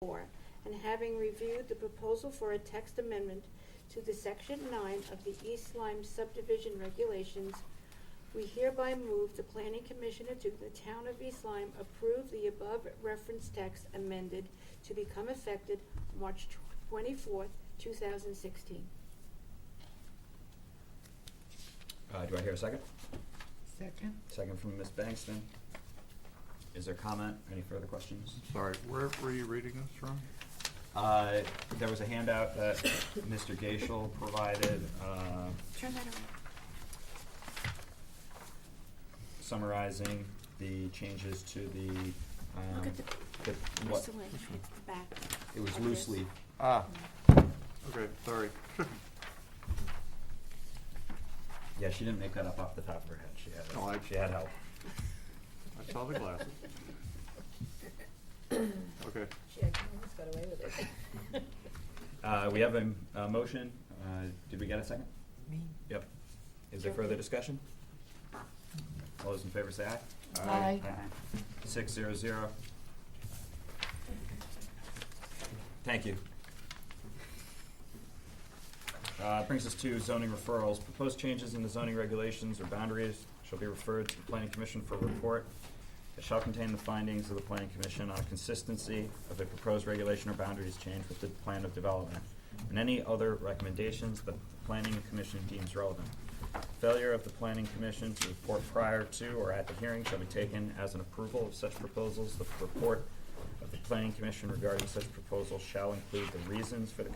4, and having reviewed the proposal for a text amendment to the Section 9 of the East Lyme subdivision regulations, we hereby move the Planning Commissioner to the Town of East Lyme approve the above referenced text amended to become effective March 24th, 2016. Do I hear a second? Second. Second from Ms. Bankston. Is there comment? Any further questions? Sorry, where were you reading this from? There was a handout that Mr. Gaishel provided Turn that around. summarizing the changes to the, Look at what, miscellaneous, it's the back. it was of loose this. leaf. Okay, sorry. Yeah, she didn't make that up off the top of her head. She had, No, she had help. I saw the glasses. Okay. She actually almost got away with it. We have a motion. Did we get a second? Me. Yep. Is there further discussion? All those in favor say aye. Aye. 6-0-0. Thank you. Brings us to zoning referrals. Proposed changes in the zoning regulations or boundaries shall be referred to the Planning Commission for report. It shall contain the findings of the Planning Commission on consistency of a proposed regulation or boundaries change with the plan of development, and any other recommendations that the Planning Commission deems relevant. Failure of the Planning Commission to report prior to or at the hearing shall be taken as an approval of such proposals. The report of the Planning Commission regarding such proposals shall include the reasons for the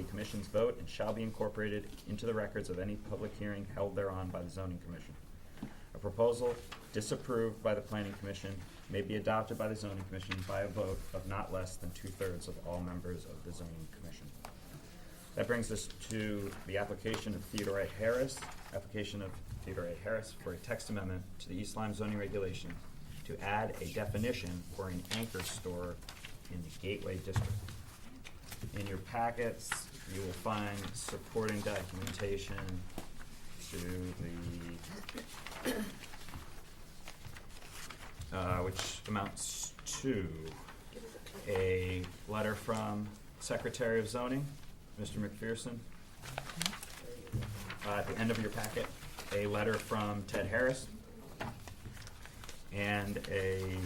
Commission's vote and shall be incorporated into the records of any public hearing held thereon by the Zoning Commission. A proposal disapproved by the Planning Commission may be adopted by the Zoning Commission by a vote of not less than 2/3 of all members of the Zoning Commission. That brings us to the application of Theodore A. Harris for a text amendment to the East Lyme zoning regulation to add a definition for an anchor store in the Gateway District. In your packets, you will find supporting documentation to the, which amounts to a letter from Secretary of Zoning, Mr. McPherson. At the end of your packet, a letter from Ted Harris, and a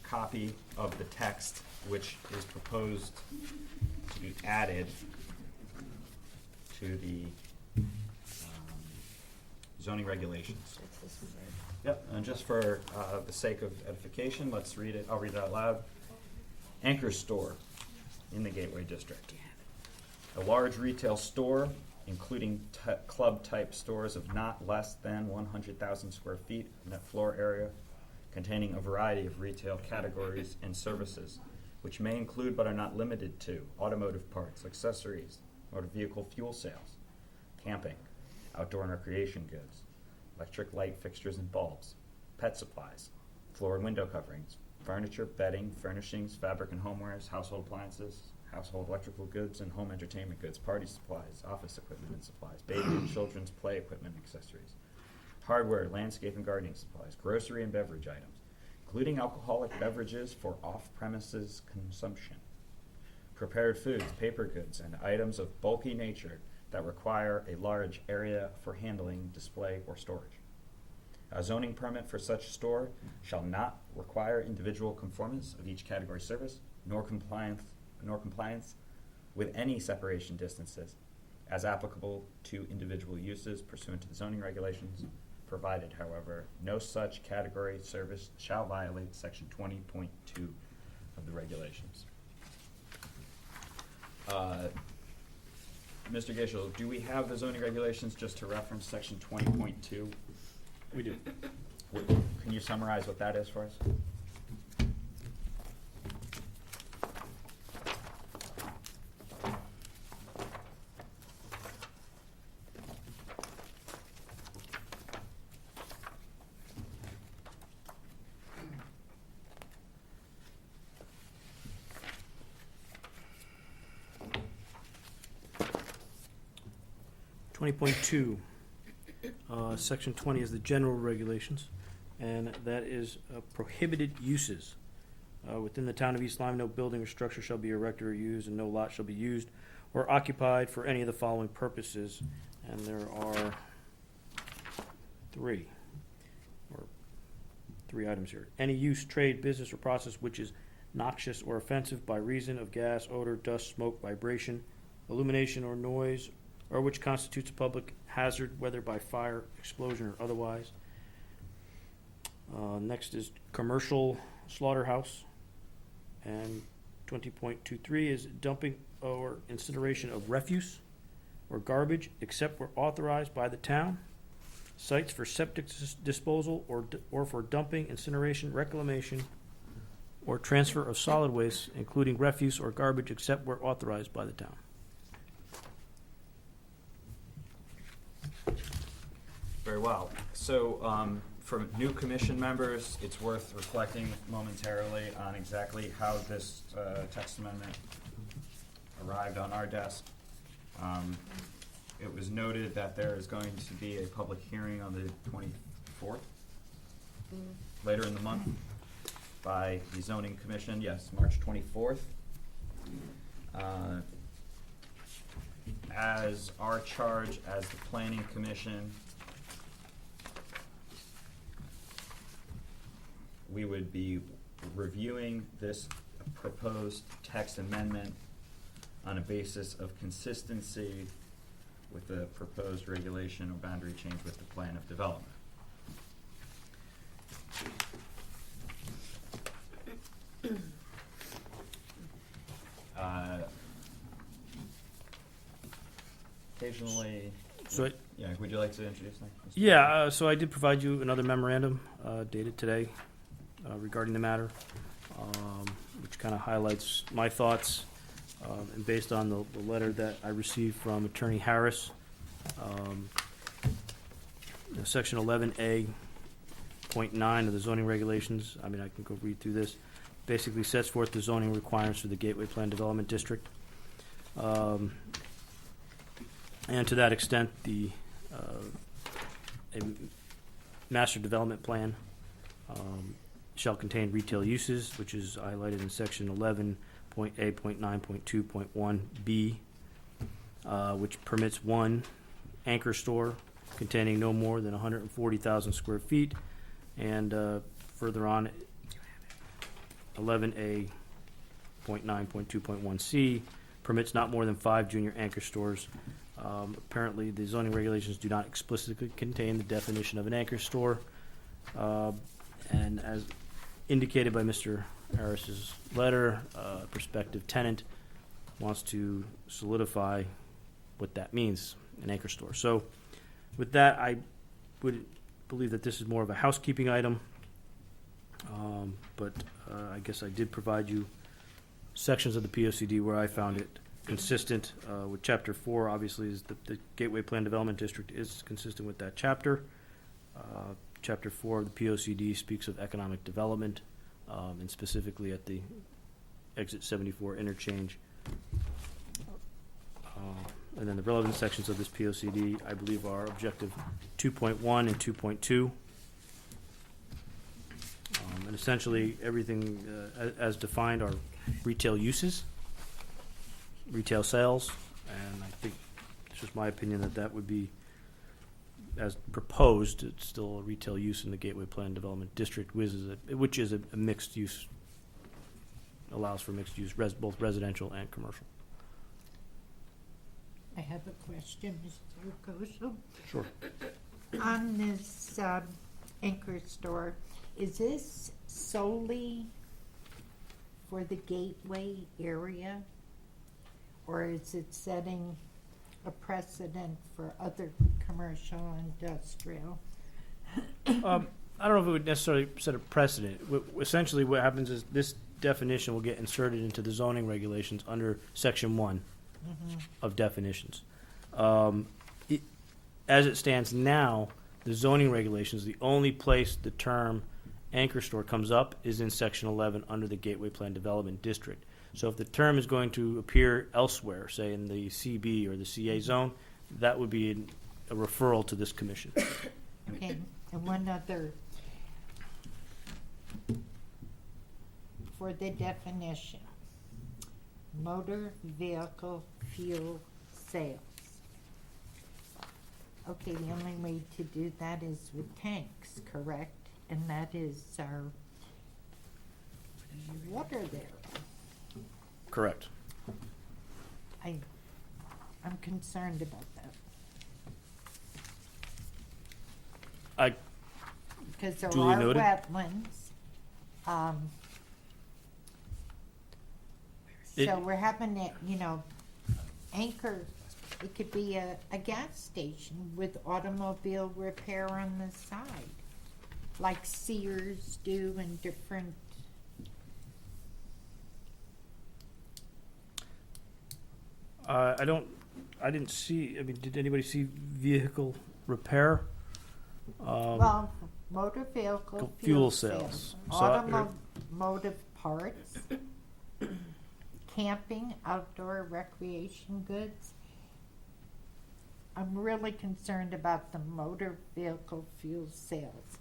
copy of the text which is proposed to be added to the zoning regulations. That's this one, right? Yep, and just for the sake of edification, let's read it. I'll read it out loud. Anchor store in the Gateway District. A large retail store, including club-type stores of not less than 100,000 square feet net floor area, containing a variety of retail categories and services, which may include but are not limited to automotive parts, accessories, motor vehicle fuel sales, camping, outdoor and recreation goods, electric light fixtures and bulbs, pet supplies, floor and window coverings, furniture, bedding, furnishings, fabric and homewares, household appliances, household electrical goods and home entertainment goods, party supplies, office equipment and supplies, baby and children's play equipment and accessories, hardware, landscape and gardening supplies, grocery and beverage items, including alcoholic beverages for off-premises consumption, prepared foods, paper goods, and items of bulky nature that require a large area for handling, display, or storage. A zoning permit for such store shall not require individual conformance of each category service, nor compliance with any separation distances as applicable to individual uses pursuant to the zoning regulations, provided, however, no such category service shall violate section 20.2 of the regulations. Mr. Gaishel, do we have the zoning regulations just to reference section 20.2? We do. Can you summarize what that is for us? .2, section 20 is the general regulations, and that is prohibited uses. Within the town of East Lyme, no building or structure shall be erected or used, and no lot shall be used or occupied for any of the following purposes. And there are three items here. Any use, trade, business, or process which is noxious or offensive by reason of gas, odor, dust, smoke, vibration, illumination, or noise, or which constitutes a public hazard, whether by fire, explosion, or otherwise. Next is commercial slaughterhouse. And 20.23 is dumping or incineration of refuse or garbage, except where authorized by the town. Sites for septic disposal or for dumping, incineration, reclamation, or transfer of solid waste, including refuse or garbage, except where authorized by the town. Very well. So, for new commission members, it's worth reflecting momentarily on exactly how this text amendment arrived on our desk. It was noted that there is going to be a public hearing on the 24th, later in the month, by the zoning commission, yes, March 24th. As our charge as the planning commission, we would be reviewing this proposed text amendment on a basis of consistency with the proposed regulation or boundary change with the plan of development. Occasionally, So, yeah, would you like to introduce that? yeah, so I did provide you another memorandum dated today regarding the matter, which kind of highlights my thoughts, and based on the letter that I received from Attorney Harris. Section 11A.9 of the zoning regulations, I mean, I can go read through this, basically sets forth the zoning requirements for the Gateway Plan Development District. And to that extent, a master development plan shall contain retail uses, which is highlighted in section 11.A.9.2.1B, which permits one anchor store containing no more than 140,000 square feet, and further on, 11A.9.2.1C permits not more than 5 junior anchor stores. Apparently, the zoning regulations do not explicitly contain the definition of an anchor store, and as indicated by Mr. Harris's letter, a prospective tenant wants to solidify what that means, an anchor store. So with that, I would believe that this is more of a housekeeping item, but I guess I did provide you sections of the POCD where I found it consistent with Chapter 4. Obviously, is the Gateway Plan Development District is consistent with that chapter. Chapter 4 of the POCD speaks of economic development, and specifically at the exit 74 interchange. And then the relevant sections of this POCD, I believe, are objective 2.1 and 2.2. And essentially, everything as defined are retail uses, retail sales, and I think it's just my opinion that that would be, as proposed, it's still a retail use in the Gateway Plan Development District, which is a mixed use, allows for mixed use, both residential and commercial. I have a question, Mr. Rucoso. Sure. On this anchor store, is this solely for the Gateway area? Or is it setting a precedent for other commercial industrial? I don't know if it would necessarily set a precedent. Essentially, what happens is this definition will get inserted into the zoning regulations under Section 1 of definitions. As it stands now, the zoning regulations, the only place the term anchor store comes up is in Section 11 under the Gateway Plan Development District. So if the term is going to appear elsewhere, say in the CB or the CA zone, that would be a referral to this commission. Okay, and one other for the definition. Motor vehicle fuel sales. Okay, the only way to do that is with tanks, correct? And that is our water there. Correct. I'm concerned about that. I Because there Duly are noted. wetlands. It- So we're having it, anchor, it could be a gas station with automobile repair on the side, like Sears do in different. I didn't see, I mean, did anybody see vehicle repair? Well, motor vehicle Fuel fuel sales. sales, So automotive parts, camping, outdoor recreation goods. I'm really concerned about the motor vehicle fuel sales.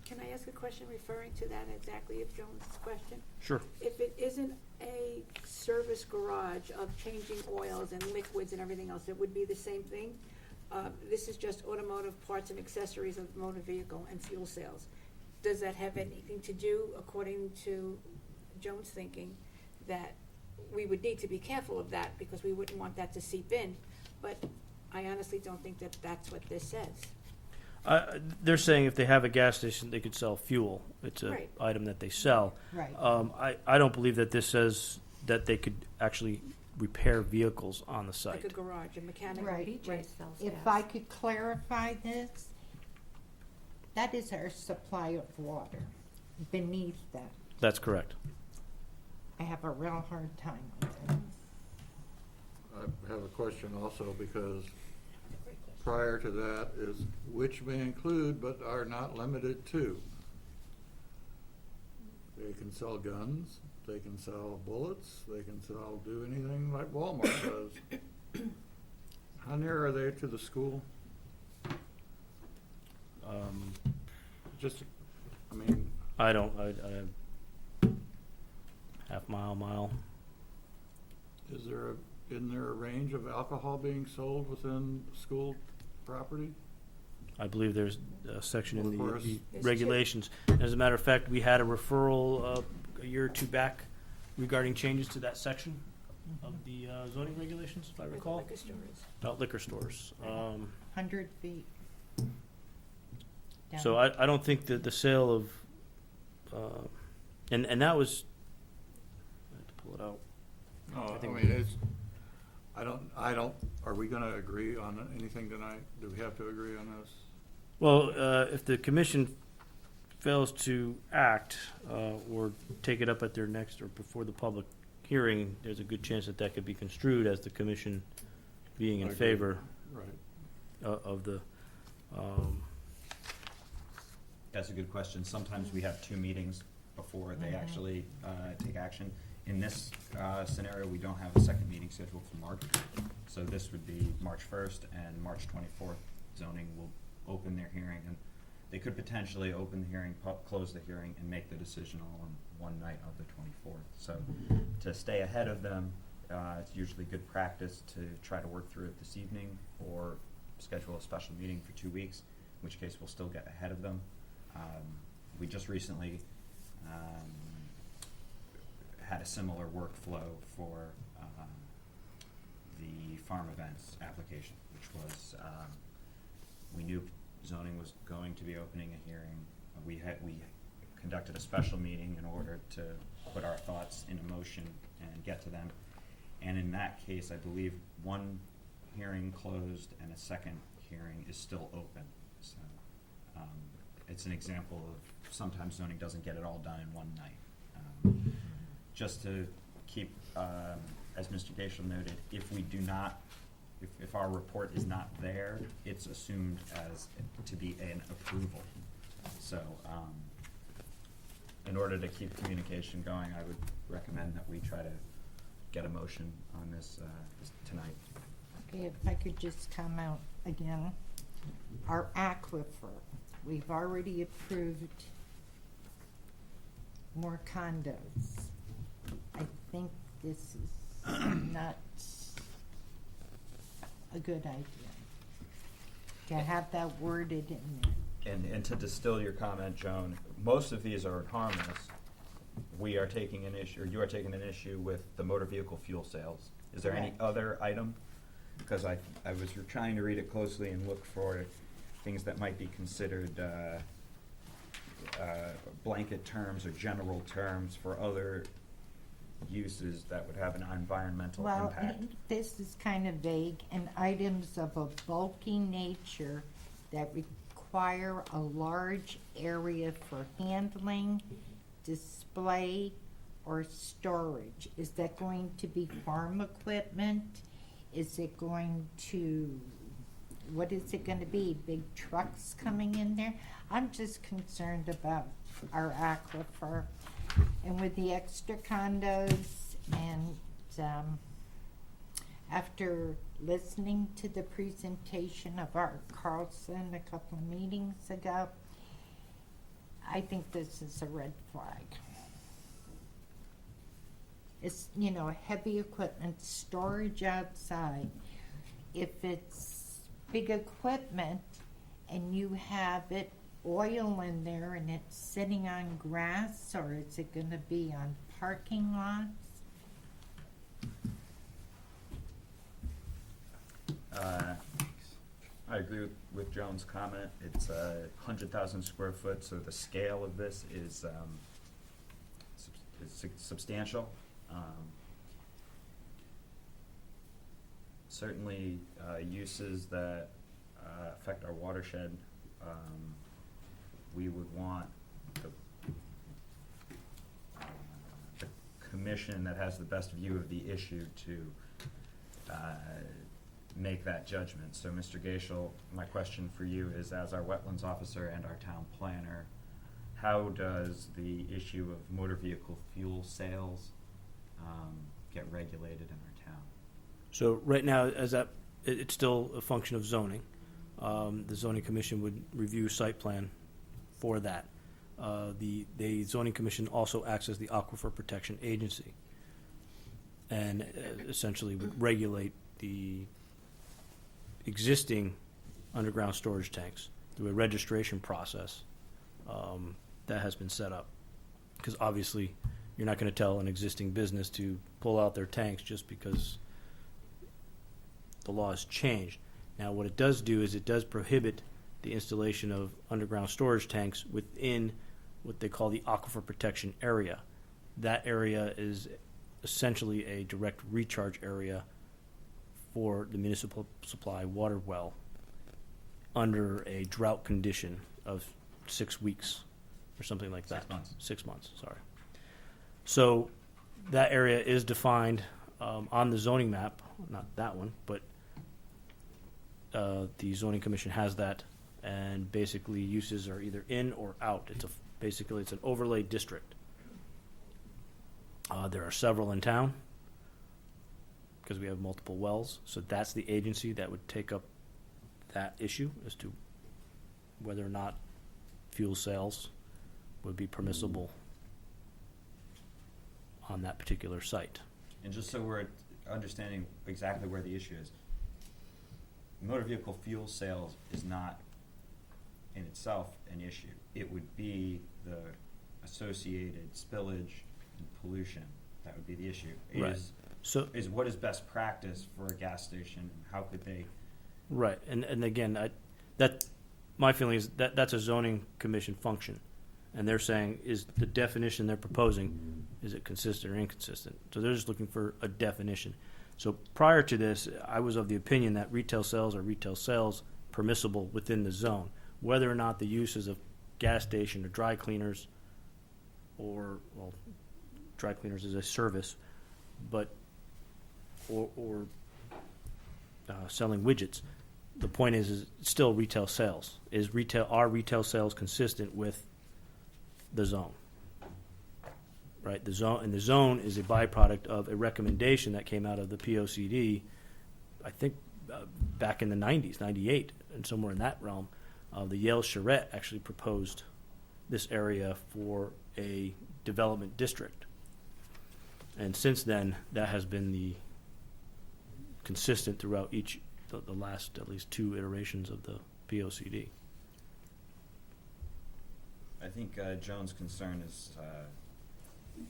Can I ask a question referring to that exactly of Joan's question? Sure. If it isn't a service garage of changing oils and liquids and everything else, it would be the same thing? This is just automotive parts and accessories of motor vehicle and fuel sales. Does that have anything to do, according to Joan's thinking, that we would need to be careful of that because we wouldn't want that to seep in? But I honestly don't think that that's what this says. They're saying if they have a gas station, they could sell fuel. It's an Right. item that they sell. Right. I don't believe that this says that they could actually repair vehicles on the Like a site. garage, a mechanic. Right. Right. If I could clarify this, that is our supply of water. Beneath that, That's correct. I have a real hard time with it. I have a question also, because prior to that is which may include but are not limited to. They can sell guns, they can sell bullets, they can do anything like Walmart does. How near are they to the school? Just, I mean, I half mile. isn't there a range of alcohol being sold within school property? I believe there's a section in Of course. the There's regulations. As a matter of fact, we had a referral a year or two back regarding changes to that section of the zoning regulations, if I Where the recall, liquor store is. about liquor stores. 100 feet. So down. I don't think that the sale of, and that was, I have to pull it out. No, I I think- mean, it's, I don't, are we gonna agree on anything tonight? Do we have to agree on this? Well, if the commission fails to act or take it up at their next or before the public hearing, there's a good chance that that could be construed as the commission being in I agree. favor Right. of the. That's a good question. Sometimes we have two meetings before they actually take action. In this scenario, we don't have a second meeting scheduled for March. So this would be March 1st and March 24th. Zoning will open their hearing, and they could potentially open the hearing, close the hearing, and make the decision all in one night of the 24th. So to stay ahead of them, it's usually good practice to try to work through it this evening or schedule a special meeting for 2 weeks, in which case we'll still get ahead of them. We just recently had a similar workflow for the farm events application, which was, we knew zoning was going to be opening a hearing. We conducted a special meeting in order to put our thoughts in motion and get to them. And in that case, I believe one hearing closed and a second hearing is still open. So it's an example of sometimes zoning doesn't get it all done in one night. Just to keep, as Mr. Gaishel noted, if we do not, if our report is not there, it's assumed as to be an approval. So, in order to keep communication going, I would recommend that we try to get a motion on this tonight. Okay, if I could just come out again. Our aquifer, we've already approved more condos. I think this is not a good idea to have that worded in there. And to distill your comment, Joan, most of these are harmless. We are taking an issue, or you are taking an issue with the motor vehicle fuel sales. Is there any Correct. other item? Because I was trying to read it closely and look for things that might be considered blanket terms or general terms for other uses that would have an environmental Well, impact. this is kind of vague, and items of a bulky nature that require a large area for handling, display, or storage. Is that going to be farm equipment? Is it going to, what is it gonna be? Big trucks coming in there? I'm just concerned about our aquifer. And with the extra condos and, after listening to the presentation of Art Carlson a couple of meetings ago, I think this is a red flag. It's, heavy equipment, storage outside. If it's big equipment and you have it oil in there and it's sitting on grass, or is it gonna be on parking lots? I agree with Joan's comment. It's 100,000 square foot, so the scale of this is substantial. Certainly, uses that affect our watershed, we would want the commission that has the best view of the issue to make that judgment. So, Mr. Gaishel, my question for you is, as our wetlands officer and our town planner, how does the issue of motor vehicle fuel sales get regulated in our town? So right now, it's still a function of zoning. The zoning commission would review site plan for that. The zoning commission also acts as the aquifer protection agency, and essentially would regulate the existing underground storage tanks through a registration process that has been set up. Because obviously, you're not going to tell an existing business to pull out their tanks just because the law has changed. Now, what it does do is it does prohibit the installation of underground storage tanks within what they call the aquifer protection area. That area is essentially a direct recharge area for the municipal supply water well under a drought condition of 6 weeks or something like that. 6 months. 6 months, sorry. So that area is defined on the zoning map, not that one, but the zoning commission has that, and basically uses are either in or out. Basically it's an overlay district. There are several in town because we have multiple wells, so that's the agency that would take up that issue as to whether or not fuel sales would be permissible on that particular site. And just so we're understanding exactly where the issue is, motor vehicle fuel sales is not in itself an issue. It would be the associated spillage and pollution that would be the issue. Right. So Is what is best practice for a gas station, and how could they? right, and again, my feeling is that that's a zoning commission function, and they're saying, is the definition they're proposing, is it consistent or inconsistent? So they're just looking for a definition. So prior to this, I was of the opinion that retail sales are retail sales permissible within the zone, whether or not the uses of gas station or dry cleaners, or dry cleaners is a service, but or selling widgets. The point is still retail sales. Are retail sales consistent with the zone? Right, the zone is a byproduct of a recommendation that came out of the POCD, I think back in the 90s, 98, and somewhere in that realm. The Yale Charette actually proposed this area for a development district. And since then, that has been the consistent throughout the last at least 2 iterations of the POCD. I think Joan's concern is,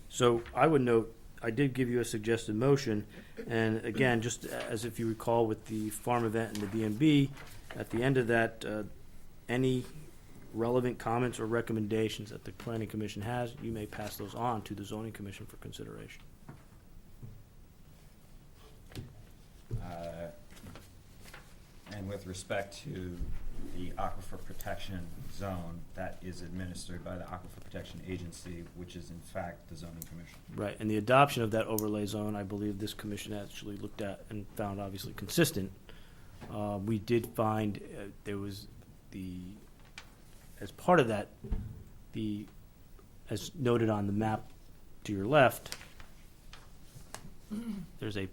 So I would note, I did give you a suggested motion, and again, just as if you recall with the farm event and the B&B, at the end of that, any relevant comments or recommendations that the planning commission has, you may pass those on to the zoning commission for consideration. and with respect to the Aquifer Protection Zone, that is administered by the Aquifer Protection Agency, which is in fact the zoning commission. Right, and the adoption of that overlay zone, I believe this commission actually looked at and found obviously consistent. We did find there was as part of that, as noted on the map to your left, there's a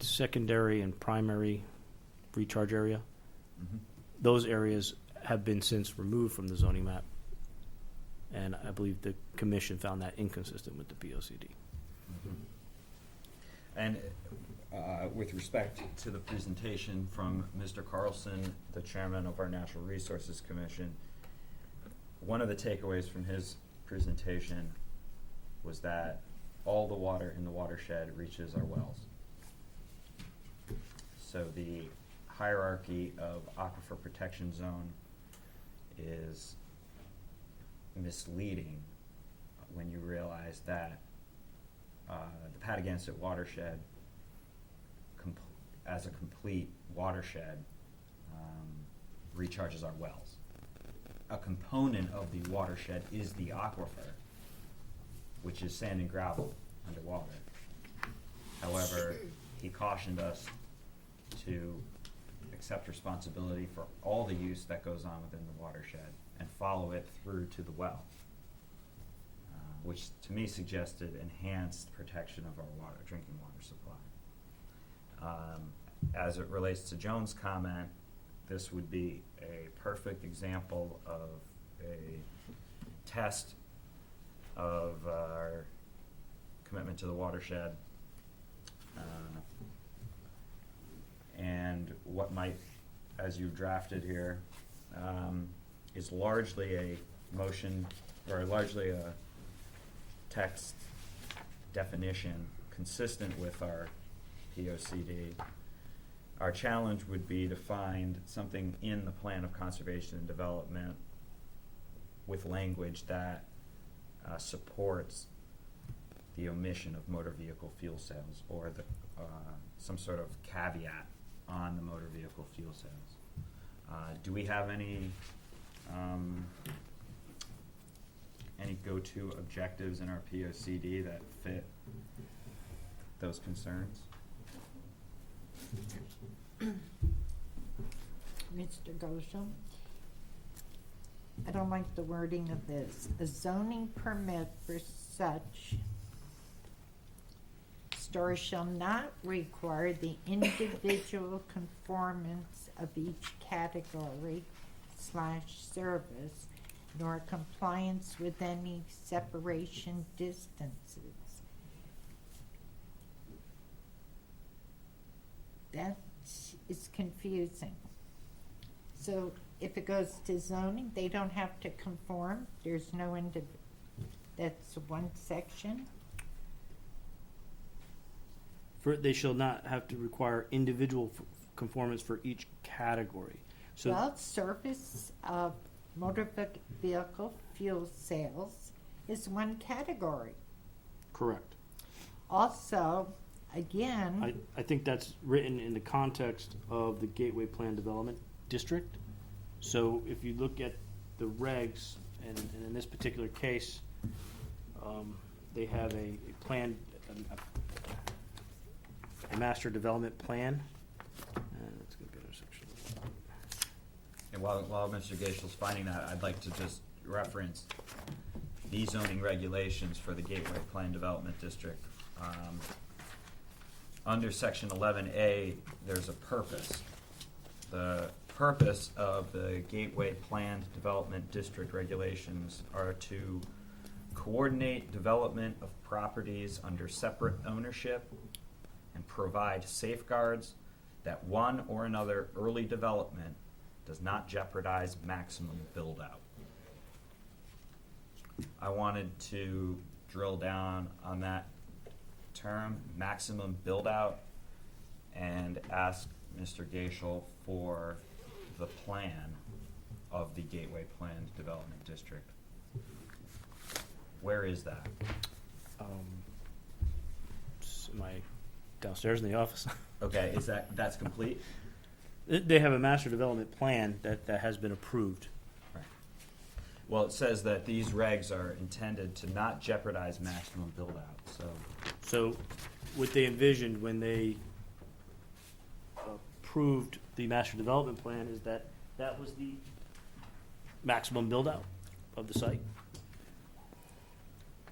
secondary and primary recharge area. Mhm. Those areas have been since removed from the zoning map. And I believe the commission found that inconsistent with the POCD. And with respect to the presentation from Mr. Carlson, the chairman of our Natural Resources Commission, one of the takeaways from his presentation was that all the water in the watershed reaches our wells. So the hierarchy of Aquifer Protection Zone is misleading when you realize that the Patagonia watershed, as a complete watershed, recharges our wells. A component of the watershed is the aquifer, which is sand and gravel underwater. However, he cautioned us to accept responsibility for all the use that goes on within the watershed and follow it through to the well, which to me suggested enhanced protection of our drinking water supply. As it relates to Joan's comment, this would be a perfect example of a test of our commitment to the watershed, and what might, as you drafted here, is largely a motion, or largely a text definition consistent with our POCD. Our challenge would be to find something in the plan of conservation and development with language that supports the omission of motor vehicle fuel sales, or the some sort of caveat on the motor vehicle fuel sales. Do we have any go-to objectives in our POCD that fit those concerns? Mr. Gosham, I don't like the wording of this. A zoning permit for such store shall not require the individual conformance of each category / service, nor compliance with any separation distances. That is confusing. So if it goes to zoning, they don't have to conform, there's no that's one section? They shall not have to require individual conformance for each category. So Well, service of motor vehicle fuel sales is one category. correct. Also, again, I think that's written in the context of the Gateway Plan Development District. So if you look at the regs, and in this particular case, they have a plan, a master development plan. Let's go get our section. And while Mr. Gaishel's finding that, I'd like to just reference the zoning regulations for the Gateway Plan Development District. Under section 11A, there's a purpose. The purpose of the Gateway Planned Development District regulations are to coordinate development of properties under separate ownership and provide safeguards that one or another early development does not jeopardize maximum build-out. I wanted to drill down on that term, maximum build-out, and ask Mr. Gaishel for the plan of the Gateway Planned Development District. Where is that? Am I downstairs in the office? Okay, that's complete? They have a master development plan that has been approved. Right. Well, it says that these regs are intended to not jeopardize maximum build-out, so. So what they envisioned when they approved the master development plan is that that was the maximum build-out of the site.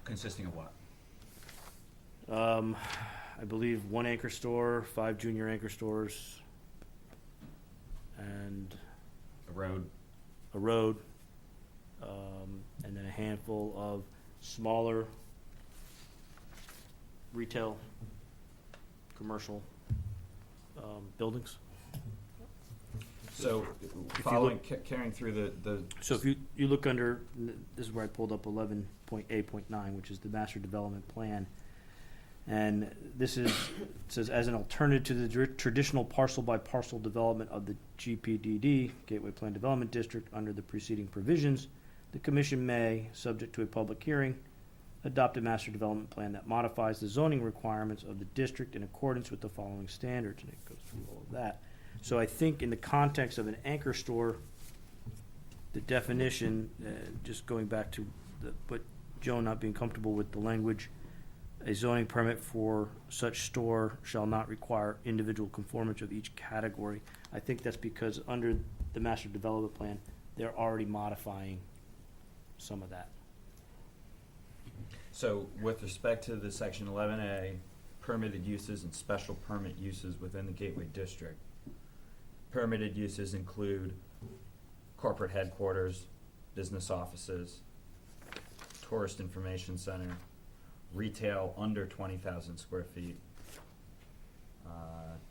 Consisting of what? I believe 1 anchor store, 5 junior anchor stores, and A road? a road, and then a handful of smaller retail, commercial buildings. So, you following, carrying through the. So if you look under, this is where I pulled up 11.8.9, which is the master development plan. And this is, it says, as an alternative to the traditional parcel by parcel development of the GPDD, Gateway Plan Development District, under the preceding provisions, the commission may, subject to a public hearing, adopt a master development plan that modifies the zoning requirements of the district in accordance with the following standards, and it goes through all of that. So I think in the context of an anchor store, the definition, just going back to but Joe not being comfortable with the language, a zoning permit for such store shall not require individual conformance of each category. I think that's because under the master development plan, they're already modifying some of that. So with respect to the section 11A, permitted uses and special permit uses within the Gateway District, permitted uses include corporate headquarters, business offices, tourist information center, retail under 20,000 square feet,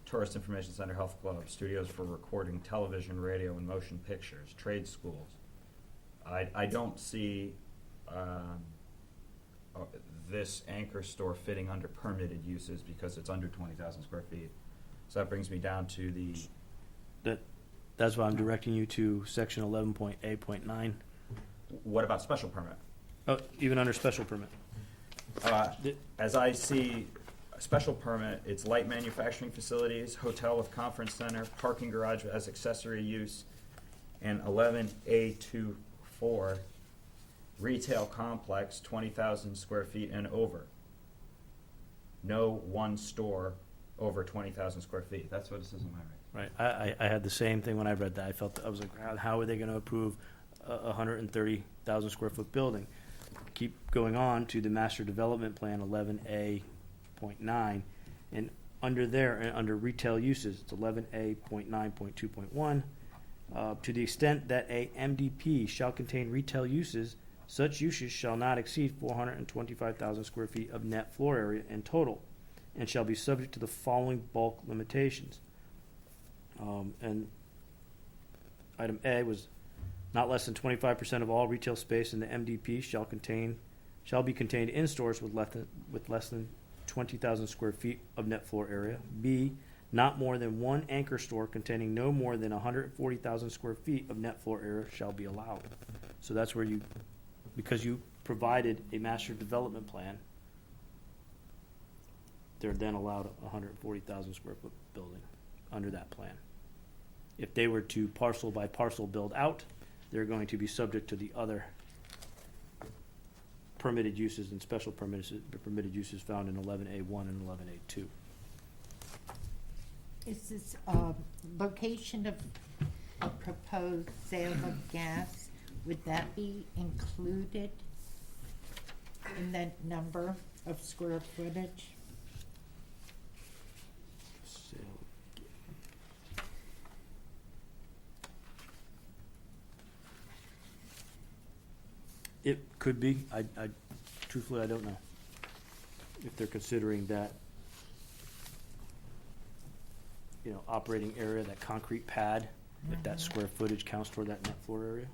tourist information center, health club, studios for recording television, radio, and motion pictures, trade schools. I don't see this anchor store fitting under permitted uses because it's under 20,000 square feet. So that brings me down to the. That's why I'm directing you to section 11.8.9. What about special permit? Oh, even under special permit. As I see a special permit, it's light manufacturing facilities, hotel with conference center, parking garage as accessory use, and 11A24, retail complex, 20,000 square feet and over. No one store over 20,000 square feet. That's what it says on my right. Right. I had the same thing when I read that. I was like, how are they going to approve a 130,000 square foot building? Keep going on to the master development plan 11A.9, and under there, under retail uses, it's 11A.9.2.1. To the extent that a MDP shall contain retail uses, such uses shall not exceed 425,000 square feet of net floor area in total, and shall be subject to the following bulk limitations. And item A was not less than 25% of all retail space in the MDP shall be contained in stores with less than 20,000 square feet of net floor area. B, not more than one anchor store containing no more than 140,000 square feet of net floor area shall be allowed. So that's where because you provided a master development plan, they're then allowed a 140,000 square foot building under that plan. If they were to parcel by parcel build out, they're going to be subject to the other permitted uses and special permitted uses found in 11A1 and 11A2. Is this location of a proposed sale of gas, would that be included in that number of square footage? It could be. Truthfully, I don't know if they're considering that, operating area, that concrete pad, if that square footage counts toward that net floor area.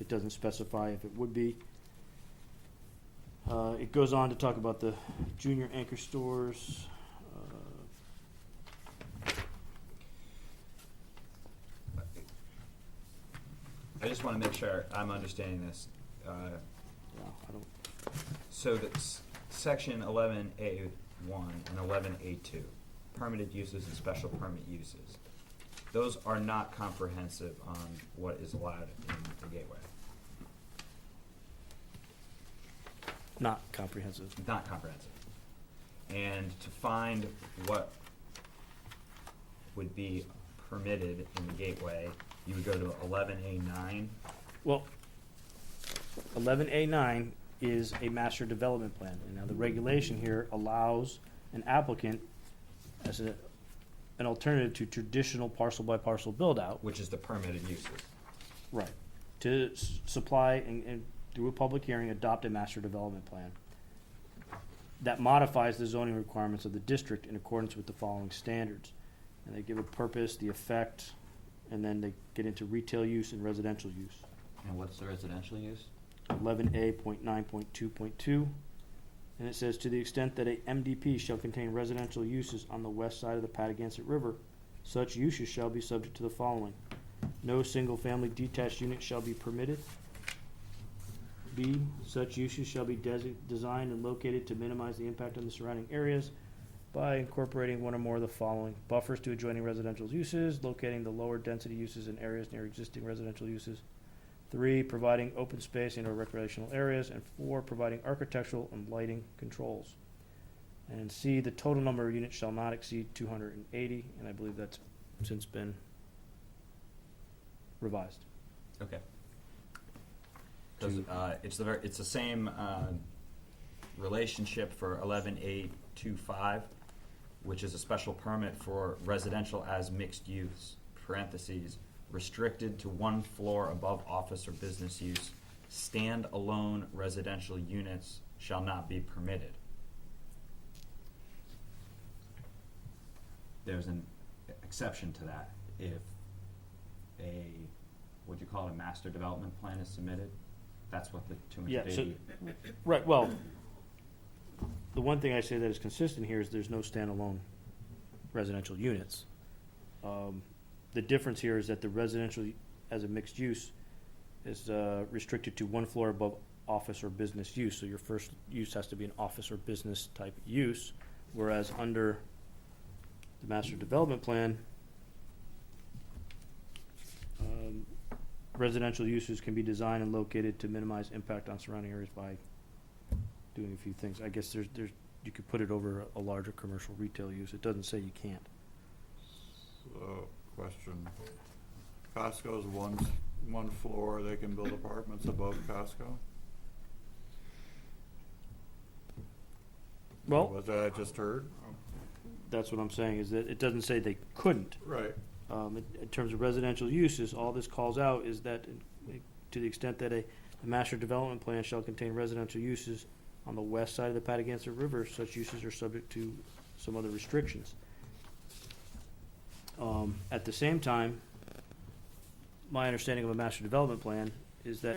It doesn't specify if it would be. It goes on to talk about the junior anchor stores. I just want to make sure I'm understanding this. I don't. So that's section 11A1 and 11A2, permitted uses and special permit uses. Those are not comprehensive on what is allowed in the gateway. Not comprehensive. Not comprehensive. And to find what would be permitted in the gateway, you would go to 11A9. Well, 11A9 is a master development plan. And now the regulation here allows an applicant as an alternative to traditional parcel by parcel build out. Which is the permitted uses. Right. To supply and through a public hearing, adopt a master development plan that modifies the zoning requirements of the district in accordance with the following standards. And they give a purpose, the effect, and then they get into retail use and residential use. And what's the residential use? 11A.9.2.2, and it says, to the extent that a MDP shall contain residential uses on the west side of the Patagonia River, such uses shall be subject to the following. No single-family detached unit shall be permitted. B, such uses shall be designed and located to minimize the impact on the surrounding areas by incorporating one or more of the following. Buffers to adjoining residential uses, locating the lower density uses in areas near existing residential uses. 3, providing open space and/or recreational areas. And 4, providing architectural and lighting controls. And C, the total number of units shall not exceed 280, and I believe that's since been revised. Okay. Because it's the same relationship for 11A25, which is a special permit for residential as mixed use, parentheses, restricted to one floor above office or business use. Stand-alone residential units shall not be permitted. There's an exception to that if what you call it, a master development plan is submitted. That's what the 280. Yeah, right, well, the one thing I say that is consistent here is there's no standalone residential units. The difference here is that the residential as a mixed use is restricted to one floor above office or business use. So your first use has to be an office or business type use, whereas under the master development plan, residential uses can be designed and located to minimize impact on surrounding areas by doing a few things. I guess there's you could put it over a larger commercial retail use. It doesn't say you can't. So, question. Costco's one floor, they can build apartments above Costco? Well, Was that I just heard? that's what I'm saying, is that it doesn't say they couldn't. Right. In terms of residential uses, all this calls out is that to the extent that a master development plan shall contain residential uses on the west side of the Patagonia River, such uses are subject to some other restrictions. At the same time, my understanding of a master development plan is that